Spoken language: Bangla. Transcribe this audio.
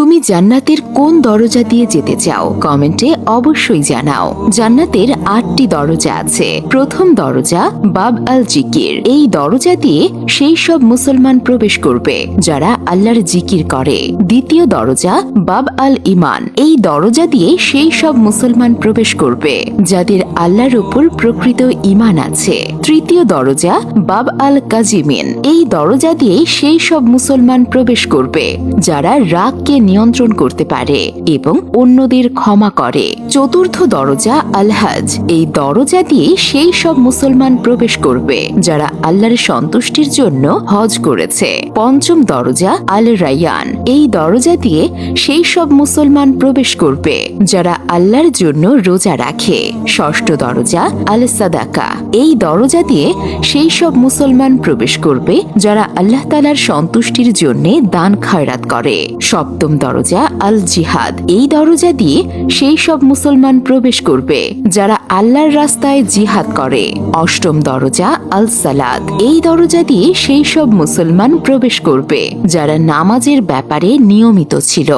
তুমি জান্নাতের কোন দরজা দিয়ে যেতে চাও কমেন্টে অবশ্যই জানাও। জান্নাতের 8টি দরজা আছে। প্রথম দরজা বাব আল জিকির। এই দরজা দিয়ে সেই সব মুসলমান প্রবেশ করবে যারা আল্লাহর জিকির করে। দ্বিতীয় দরজা বাব আল ইমান। এই দরজা দিয়ে সেই সব মুসলমান প্রবেশ করবে যাদের আল্লাহর উপর প্রকৃত ইমান আছে। তৃতীয় দরজা বাব আল কাজিমিন। এই দরজা দিয়ে সেই সব মুসলমান প্রবেশ করবে যারা রাগকে নিয়ন্ত্রণ করতে পারে এবং অন্যদের ক্ষমা করে। চতুর্থ দরজা আল হজ। এই দরজা দিয়ে সেই সব মুসলমান প্রবেশ করবে যারা আল্লাহর সন্তুষ্টির জন্য হজ করেছে। পঞ্চম দরজা আল রায়ান। এই দরজা দিয়ে সেই সব মুসলমান প্রবেশ করবে যারা আল্লাহর জন্য রোজা রাখে। ষষ্ঠ দরজা আল সাদাকা। এই দরজা দিয়ে সেই সব মুসলমান প্রবেশ করবে যারা আল্লাহ তাআলার সন্তুষ্টির জন্য দান খয়রাত করে। সপ্তম দরজা আল জিহাদ। এই দরজা দিয়ে সেই সব মুসলমান প্রবেশ করবে যারা আল্লাহর রাস্তায় জিহাদ করে। অষ্টম দরজা আল সালাত। এই দরজা দিয়ে সেই সব মুসলমান প্রবেশ করবে যারা নামাজের ব্যাপারে নিয়মিত ছিল।